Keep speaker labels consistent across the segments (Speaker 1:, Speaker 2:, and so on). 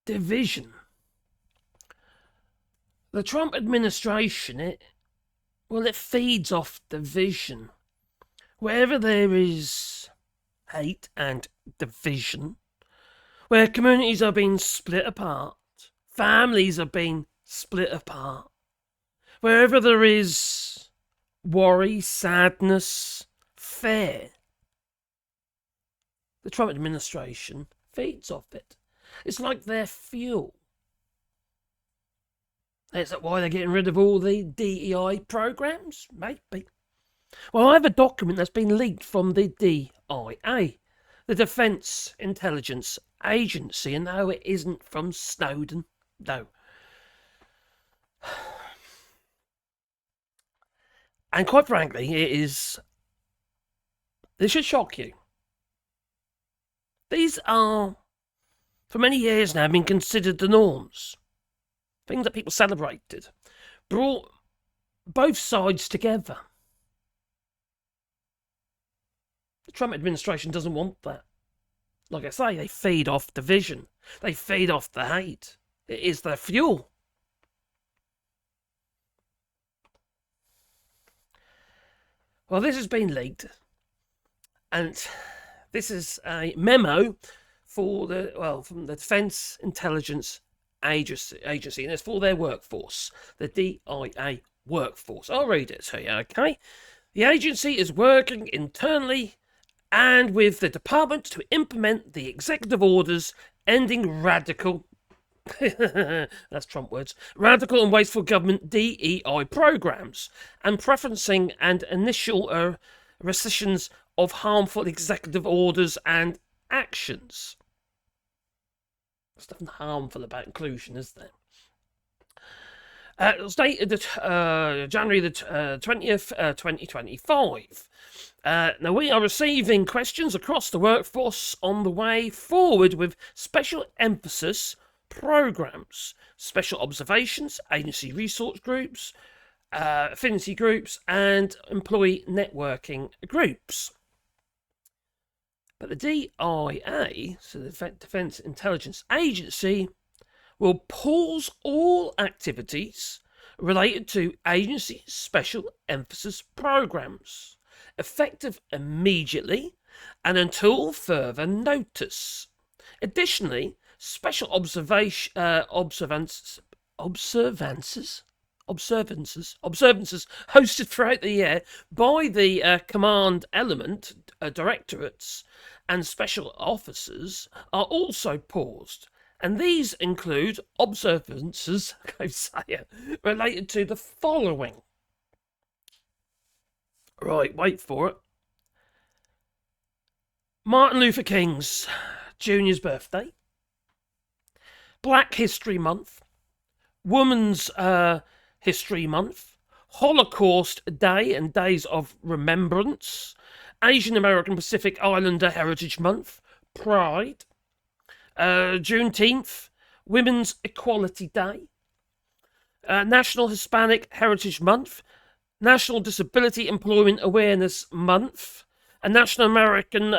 Speaker 1: division. The Trump administration, it feeds off division. Wherever there is hate and division, where communities are being split apart, families are being split apart, wherever there is worry, sadness, fear, the Trump administration feeds off it. It's like their fuel. Is that why they're getting rid of all the DEI programs? Maybe. Well, I have a document that's been leaked from the DIA, the Defence Intelligence Agency, and no, it isn't from Snowden. No. And quite frankly, this should shock you. These are, for many years now, been considered the norms. Things that people celebrated. Brought both sides together. The Trump administration doesn't want that. Like I say, they feed off division. They feed off the hate. It is their fuel. Well, this has been leaked. And this is a memo from the Defence Intelligence Agency, and it's for their workforce, the DIA workforce. I'll read it to you, okay? The agency is working internally and with the department to implement the executive orders ending radical, that's Trump words, radical and wasteful government DEI programs and preferencing and initial rescissions of harmful executive orders and actions. There's nothing harmful about inclusion, is there? It was dated January the 20th, 2025. Now, we are receiving questions across the workforce on the way forward with special emphasis programs, special observations, agency resource groups, affinity groups, and employee networking groups. But the DIA, so the Defence Intelligence Agency, will pause all activities related to agency special emphasis programs, effective immediately and until further notice. Additionally, special observances hosted throughout the year by the command element directorates and special officers are also paused. And these include observances, related to the following. Right, wait for it. Martin Luther King's Jr.'s birthday. Black History Month. Women's History Month. Holocaust Day and Days of Remembrance. Asian American Pacific Islander Heritage Month. Pride. Juneteenth, Women's Equality Day, National Hispanic Heritage Month, National Disability Employment Awareness Month, and National American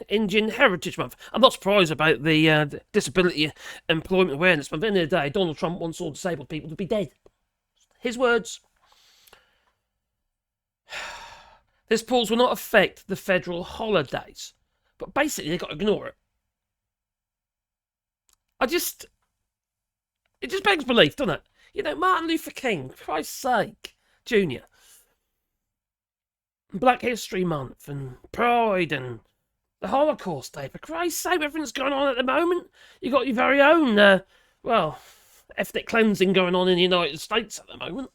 Speaker 1: Indian Heritage Month. I'm not surprised about the Disability Employment Awareness Month. At the end of the day, Donald Trump wants all disabled people to be dead. His words. This pause will not affect the federal holidays, but basically they've got to ignore it. It just begs belief, doesn't it? You know, Martin Luther King, for Christ's sake, Jr. Black History Month and Pride and the Holocaust Day. For Christ's sake, everything's going on at the moment. You've got your very own, ethnic cleansing going on in the United States at the moment.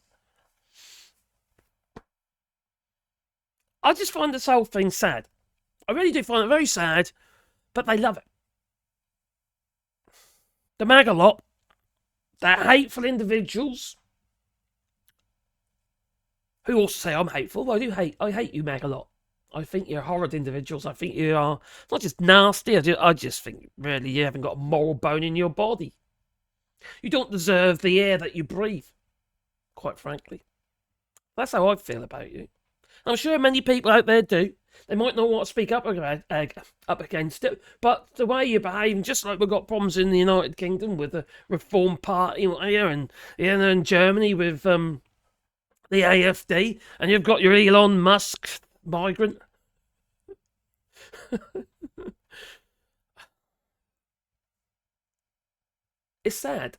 Speaker 1: I just find this whole thing sad. I really do find it very sad, but they love it. The MAGA lot, they're hateful individuals who also say I'm hateful. I hate you, MAGA lot. I think you're horrid individuals. I think you are not just nasty. I just think really you haven't got a moral bone in your body. You don't deserve the air that you breathe, quite frankly. That's how I feel about you. I'm sure many people out there do. They might not want to speak up against it, but the way you behave, just like we've got problems in the United Kingdom with the Reform Party here, and in Germany with the AfD, and you've got your Elon Musk migrant. It's sad.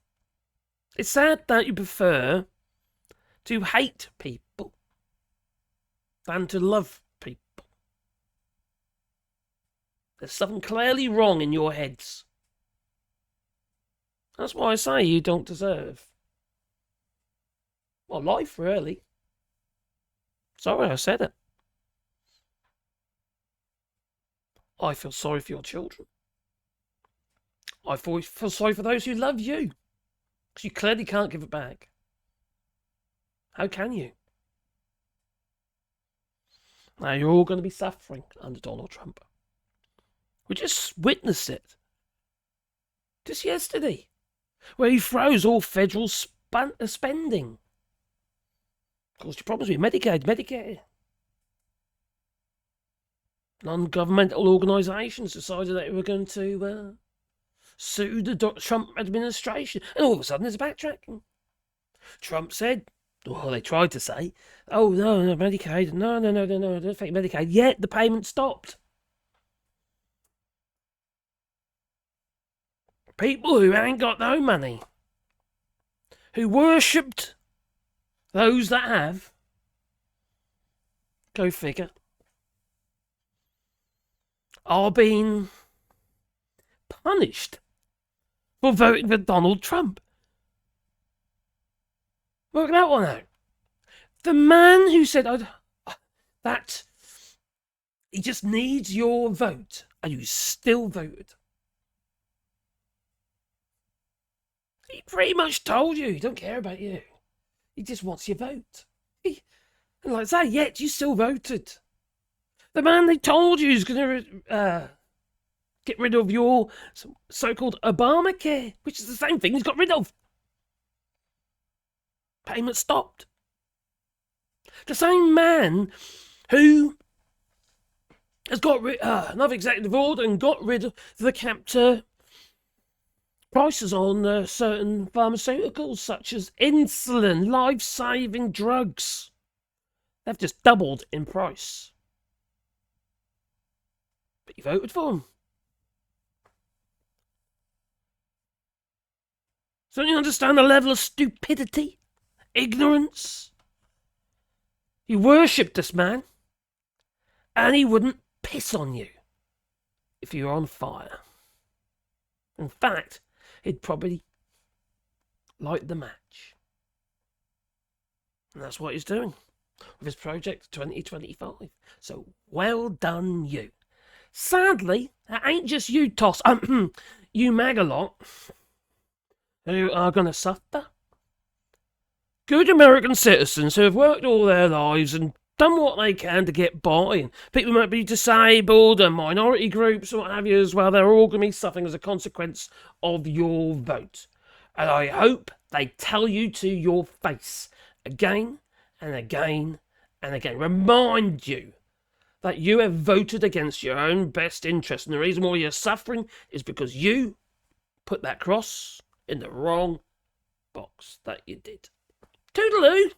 Speaker 1: It's sad that you prefer to hate people than to love people. There's something clearly wrong in your heads. That's why I say you don't deserve, well, life, really. Sorry I said it. I feel sorry for your children. I feel sorry for those who love you. Because you clearly can't give it back. How can you? Now you're all going to be suffering under Donald Trump. We just witnessed it. Just yesterday. Where he froze all federal spending. Caused you problems with Medicare. Non-governmental organisations decided that they were going to sue the Trump administration. And all of a sudden there's backtracking. Trump said, well, they tried to say, oh, no, Medicaid. No, don't affect Medicaid. Yet the payment stopped. People who ain't got no money, who worshipped those that have, go figure, are being punished for voting for Donald Trump. Work that one out. The man who said that he just needs your vote, and you still voted. He pretty much told you he don't care about you. He just wants your vote. And like I say, yet you still voted. The man they told you is going to get rid of your so-called Obamacare, which is the same thing he's got rid of. Payment stopped. The same man who has got another executive order and got rid of the capped prices on certain pharmaceuticals such as insulin, life-saving drugs. They've just doubled in price. But you voted for them. So you understand the level of stupidity, ignorance? You worshipped this man, and he wouldn't piss on you if you were on fire. In fact, he'd probably light the match. And that's what he's doing with his project 2025. So well done, you. Sadly, that ain't just you, Toss. You MAGA lot who are going to suffer. Good American citizens who have worked all their lives and done what they can to get by, and people might be disabled and minority groups and what have you as well, they're all going to be suffering as a consequence of your vote. And I hope they tell you to your face again and again and again. Remind you that you have voted against your own best interest, and the reason why you're suffering is because you put that cross in the wrong box that you did. Toodaloo!